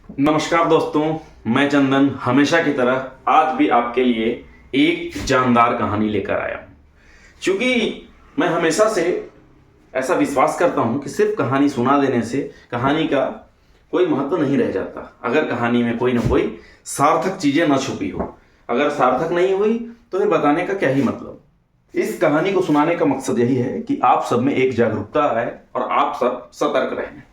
नमस्कार दोस्तों, मैं चंदन हमेशा की तरह आज भी आपके लिए एक जानदार कहानी लेकर आया हूँ। क्योंकि मैं हमेशा से ऐसा विश्वास करता हूँ कि सिर्फ कहानी सुना देने से कहानी का कोई महत्व नहीं रह जाता। अगर कहानी में कोई ना कोई सार्थक चीज़ें न छुपी हो, अगर सार्थक नहीं हुई तो फिर बताने का क्या ही मतलब। इस कहानी को सुनाने का मकसद यही है कि आप सब में एक जागरूकता आए और आप सब सतर्क रहें।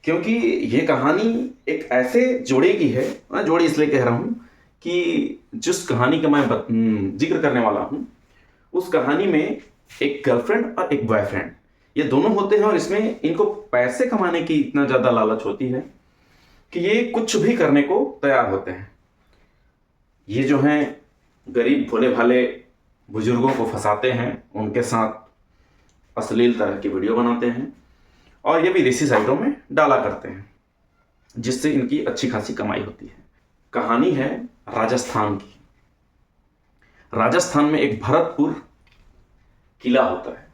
क्योंकि ये कहानी एक ऐसे जोड़े की है, मैं जोड़ी इसलिए कह रहा हूँ कि जिस कहानी का मैं जिक्र करने वाला हूँ उस कहानी में एक गर्लफ्रेंड और एक बॉयफ्रेंड ये दोनों होते हैं और इसमें इनको पैसे कमाने की इतना ज़्यादा लालच होती है कि ये कुछ भी करने को तैयार होते हैं। ये जो हैं गरीब भोले भाले बुजुर्गों को फंसाते हैं, उनके साथ अश्लील तरह की वीडियो बनाते हैं और ये विदेशी साइटों में डाला करते हैं, जिससे इनकी अच्छी खासी कमाई होती है। कहानी है राजस्थान की। राजस्थान में एक भरतपुर किला होता है।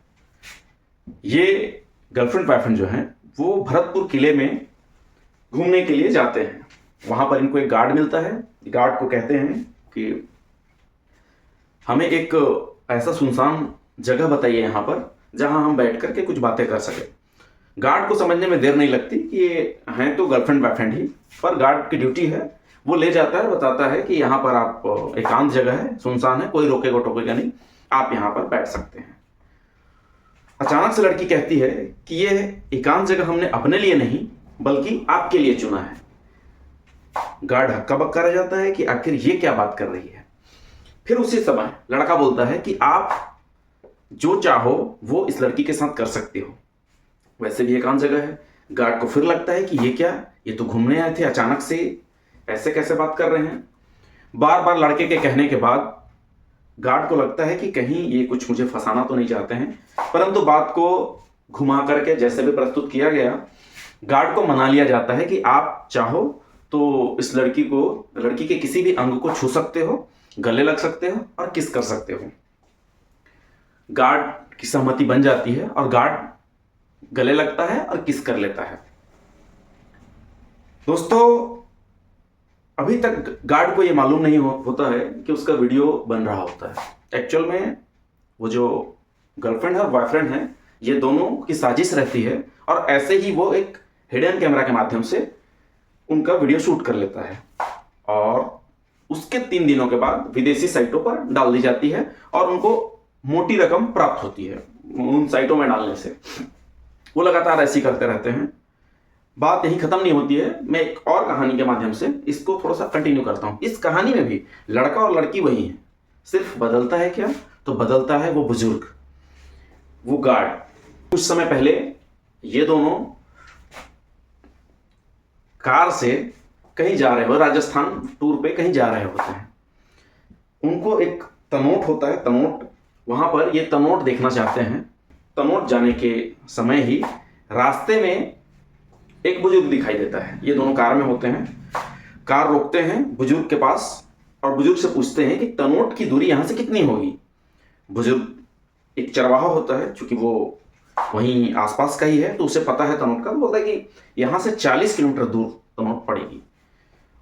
ये गर्लफ्रेंड बॉयफ्रेंड जो हैं वो भरतपुर किले में घूमने के लिए जाते हैं। वहां पर इनको एक गार्ड मिलता है। गार्ड को कहते हैं कि हमें एक ऐसा सुनसान जगह बताइए यहाँ पर जहां हम बैठ करके कुछ बातें कर सकें। गार्ड को समझने में देर नहीं लगती कि ये हैं तो गर्लफ्रेंड बॉयफ्रेंड ही, पर गार्ड की ड्यूटी है, वो ले जाता है, बताता है कि यहाँ पर आप एकांत जगह है, सुनसान है, कोई रोकेगा टोकेगा नहीं, आप यहाँ पर बैठ सकते हैं। अचानक से लड़की कहती है कि ये एकांत जगह हमने अपने लिए नहीं बल्कि आपके लिए चुना है। गार्ड हक्का बक्का रह जाता है कि आखिर ये क्या बात कर रही है। फिर उसी समय लड़का बोलता है कि आप जो चाहो वो इस लड़की के साथ कर सकते हो, वैसे भी एकांत जगह है। गार्ड को फिर लगता है कि ये क्या, ये तो घूमने आए थे, अचानक से ऐसे कैसे बात कर रहे हैं। बार बार लड़के के कहने के बाद गार्ड को लगता है कि कहीं ये कुछ मुझे फंसाना तो नहीं चाहते हैं, परंतु बात को घुमा करके जैसे भी प्रस्तुत किया गया, गार्ड को मना लिया जाता है कि आप चाहो तो इस लड़की के किसी भी अंग को छू सकते हो, गले लग सकते हो और किस कर सकते हो। गार्ड की सहमति बन जाती है और गार्ड गले लगता है और किस कर लेता है। दोस्तों, अभी तक गार्ड को यह मालूम नहीं होता है कि उसका वीडियो बन रहा होता है। एक्चुअल में वो जो गर्लफ्रेंड है और बॉयफ्रेंड है, ये दोनों की साजिश रहती है और ऐसे ही वो एक हिडन कैमरा के माध्यम से उनका वीडियो शूट कर लेता है और उसके 3 दिनों के बाद विदेशी साइटों पर डाल दी जाती है और उनको मोटी रकम प्राप्त होती है उन साइटों में डालने से। वो लगातार ऐसी करते रहते हैं। बात यही खत्म नहीं होती है। मैं एक और कहानी के माध्यम से इसको थोड़ा सा कंटिन्यू करता हूं। इस कहानी में भी लड़का और लड़की वही है, सिर्फ बदलता है क्या, तो बदलता है वो बुजुर्ग, वो गार्ड। कुछ समय पहले ये दोनों कार से कहीं जा रहे हो, राजस्थान टूर पे कहीं जा रहे होते हैं। उनको एक तनोट होता है, तनोट, वहां पर ये तनोट देखना चाहते हैं। तनोट जाने के समय ही रास्ते में एक बुजुर्ग दिखाई देता है। ये दोनों कार में होते हैं। कार रोकते हैं बुजुर्ग के पास और बुजुर्ग से पूछते हैं कि तनोट की दूरी यहां से कितनी होगी। बुजुर्ग एक चरवाहा होता है, चूंकि वो वहीं आसपास का ही है तो उसे पता है तनोट का। तो बोलता है कि यहां से 40 किलोमीटर दूर तनोट पड़ेगी।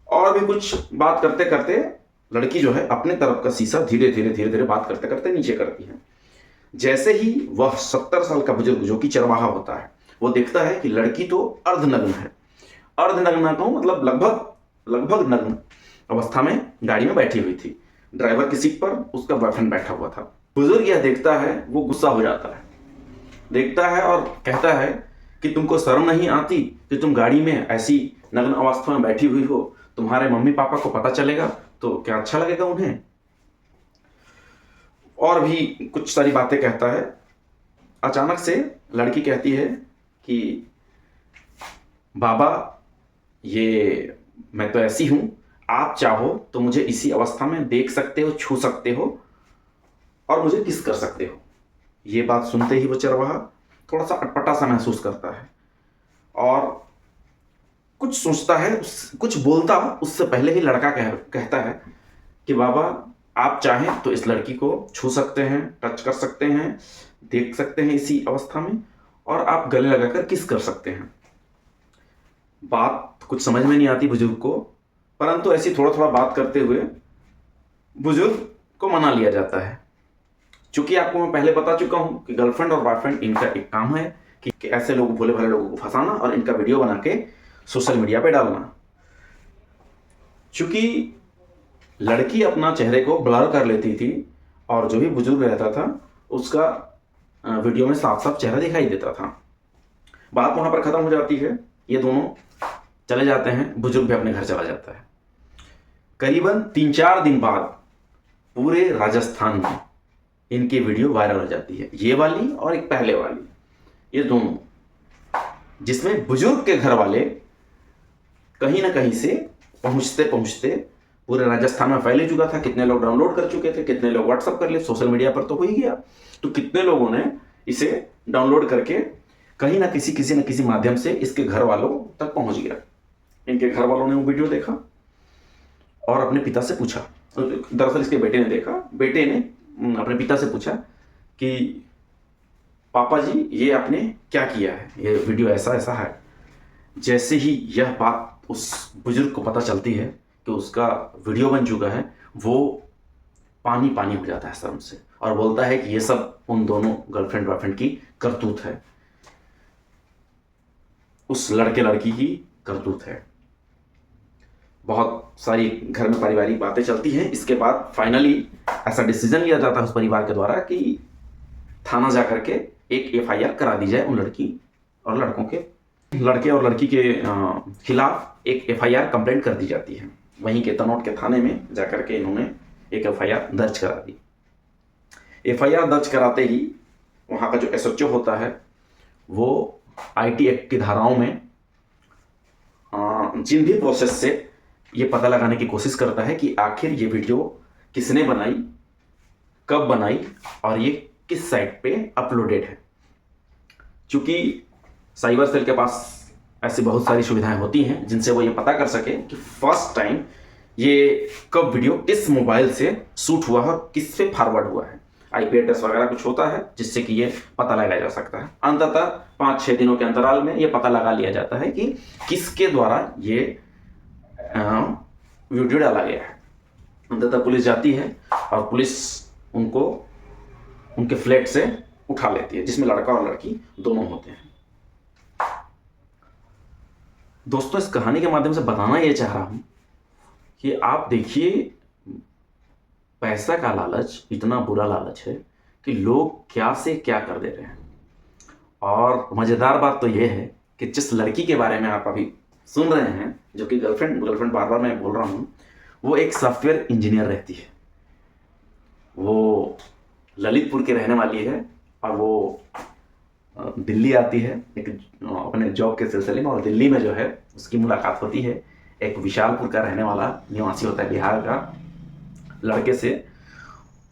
और भी कुछ बात करते करते लड़की जो है अपने तरफ का शीशा धीरे धीरे बात करते करते नीचे करती है। जैसे ही वह 70 साल का बुजुर्ग जो कि चरवाहा होता है वो देखता है कि लड़की तो अर्धनग्न है। अर्धनग्न तो मतलब लगभग नग्न अवस्था में गाड़ी में बैठी हुई थी। ड्राइवर की सीट पर उसका बॉयफ्रेंड बैठा हुआ था। बुजुर्ग यह देखता है, वो गुस्सा हो जाता है, देखता है और कहता है कि तुमको शर्म नहीं आती कि तुम गाड़ी में ऐसी नग्न अवस्था में बैठी हुई हो, तुम्हारे मम्मी पापा को पता चलेगा तो क्या अच्छा लगेगा उन्हें। और भी कुछ सारी बातें कहता है। अचानक से लड़की कहती है कि बाबा, ये मैं तो ऐसी हूं, आप चाहो तो मुझे इसी अवस्था में देख सकते हो, छू सकते हो और मुझे किस कर सकते हो। ये बात सुनते ही वो चरवाहा थोड़ा सा अटपटा सा महसूस करता है और कुछ सोचता है, कुछ बोलता उससे पहले ही लड़का कहता है कि बाबा, आप चाहें तो इस लड़की को छू सकते हैं, टच कर सकते हैं, देख सकते हैं इसी अवस्था में, और आप गले लगाकर किस कर सकते हैं। बात कुछ समझ में नहीं आती बुजुर्ग को, परंतु ऐसी थोड़ा थोड़ा बात करते हुए बुजुर्ग को मना लिया जाता है। चूंकि आपको मैं पहले बता चुका हूं कि गर्लफ्रेंड और बॉयफ्रेंड इनका एक काम है कि ऐसे लोग भोले भाले लोगों को फंसाना और इनका वीडियो बना के सोशल मीडिया पे डालना। चूंकि लड़की अपना चेहरे को ब्लर कर लेती थी और जो भी बुजुर्ग रहता था उसका वीडियो में साफ साफ चेहरा दिखाई देता था। बात वहां पर खत्म हो जाती है, ये दोनों चले जाते हैं, बुजुर्ग भी अपने घर चला जाता है। करीबन 3-4 दिन बाद पूरे राजस्थान में इनकी वीडियो वायरल हो जाती है, ये वाली और एक पहले वाली, ये दोनों, जिसमें बुजुर्ग के घर वाले कहीं ना कहीं से पहुंचते पहुंचते पूरे राजस्थान में फैल चुका था। कितने लोग डाउनलोड कर चुके थे, कितने लोग व्हाट्सअप कर लिए, सोशल मीडिया पर तो हो ही गया, तो कितने लोगों ने इसे डाउनलोड करके कहीं ना किसी माध्यम से इसके घर वालों तक पहुंच गया। इनके घर वालों ने वो वीडियो देखा और अपने पिता से पूछा, दरअसल इसके बेटे ने देखा, बेटे ने अपने पिता से पूछा कि पापा जी ये आपने क्या किया है, ये वीडियो ऐसा ऐसा है। जैसे ही यह बात उस बुजुर्ग को पता चलती है कि उसका वीडियो बन चुका है, वो पानी पानी हो जाता है शर्म से और बोलता है कि ये सब उन दोनों गर्लफ्रेंड बॉयफ्रेंड की करतूत है, उस लड़के लड़की की करतूत है। बहुत सारी घर में पारिवारिक बातें चलती हैं। इसके बाद फाइनली ऐसा डिसीजन लिया जाता है उस परिवार के द्वारा कि थाना जा करके एक FIR करा दी जाए उन लड़की और लड़कों के, लड़के और लड़की के खिलाफ एक FIR कंप्लेंट कर दी जाती है। वहीं के तनौट के थाने में जा करके इन्होंने एक FIR दर्ज करा दी। FIR दर्ज कराते ही वहाँ का जो SHO होता है वो IT एक्ट की धाराओं में जिन भी प्रोसेस से ये पता लगाने की कोशिश करता है कि आखिर ये वीडियो किसने बनाई, कब बनाई और ये किस साइट पे अपलोडेड है। चूंकि साइबर सेल के पास ऐसी बहुत सारी सुविधाएं होती हैं जिनसे वो ये पता कर सके कि फर्स्ट टाइम ये कब वीडियो किस मोबाइल से शूट हुआ है, किस पे फॉरवर्ड हुआ है। IP एड्रेस वगैरह कुछ होता है जिससे कि ये पता लगाया जा सकता है। अंततः 5-6 दिनों के अंतराल में ये पता लगा लिया जाता है कि किसके द्वारा ये वीडियो डाला गया है। अंततः पुलिस जाती है और पुलिस उनको उनके फ्लैट से उठा लेती है, जिसमें लड़का और लड़की दोनों होते हैं। दोस्तों, इस कहानी के माध्यम से बताना ये चाह रहा हूं कि आप देखिए, पैसा का लालच इतना बुरा लालच है कि लोग क्या से क्या कर दे रहे हैं। और मजेदार बात तो ये है कि जिस लड़की के बारे में आप अभी सुन रहे हैं, जो कि गर्लफ्रेंड बार बार मैं बोल रहा हूँ, वो एक सॉफ्टवेयर इंजीनियर रहती है। वो ललितपुर की रहने वाली है और वो दिल्ली आती है एक अपने जॉब के सिलसिले में, और दिल्ली में जो है उसकी मुलाकात होती है एक विशालपुर का रहने वाला निवासी होता है, बिहार का लड़के से,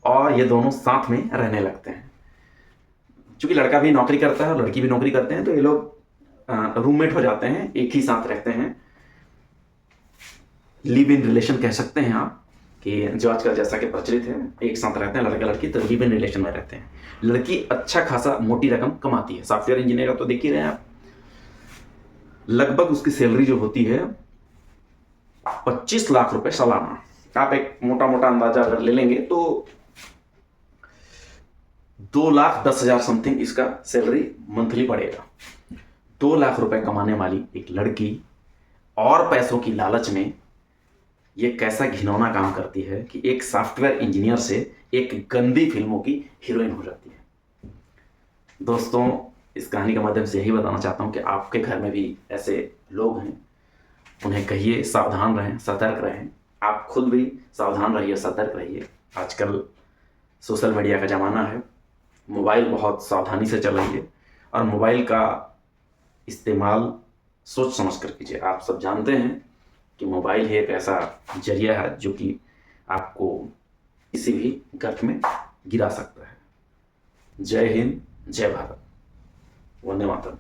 और ये दोनों साथ में रहने लगते हैं। चूंकि लड़का भी नौकरी करता है और लड़की भी नौकरी करते हैं, तो ये लोग रूममेट हो जाते हैं, एक ही साथ रहते हैं। लिव इन रिलेशन कह सकते हैं आप, कि जो आजकल जैसा कि प्रचलित है, एक साथ रहते हैं लड़का लड़की, तो लिव इन रिलेशन में रहते हैं। लड़की अच्छा खासा मोटी रकम कमाती है, सॉफ्टवेयर इंजीनियर का तो देख ही रहे हैं आप। लगभग उसकी सैलरी जो होती है 25 लाख रुपए सालाना। आप एक मोटा मोटा अंदाजा अगर ले लेंगे तो 2,10,000 समथिंग इसका सैलरी मंथली पड़ेगा। 2 लाख रुपए कमाने वाली एक लड़की और पैसों की लालच में ये कैसा घिनौना काम करती है कि एक सॉफ्टवेयर इंजीनियर से एक गंदी फिल्मों की हीरोइन हो जाती है। दोस्तों, इस कहानी के माध्यम से यही बताना चाहता हूं कि आपके घर में भी ऐसे लोग हैं, उन्हें कहिए सावधान रहें, सतर्क रहें। आप खुद भी सावधान रहिए, सतर्क रहिए। आजकल सोशल मीडिया का ज़माना है, मोबाइल बहुत सावधानी से चल रही है और मोबाइल का इस्तेमाल सोच समझ कर कीजिए। आप सब जानते हैं कि मोबाइल ही एक ऐसा जरिया है जो कि आपको किसी भी गर्त में गिरा सकता है। जय हिंद, जय भारत, वंदे मातरम।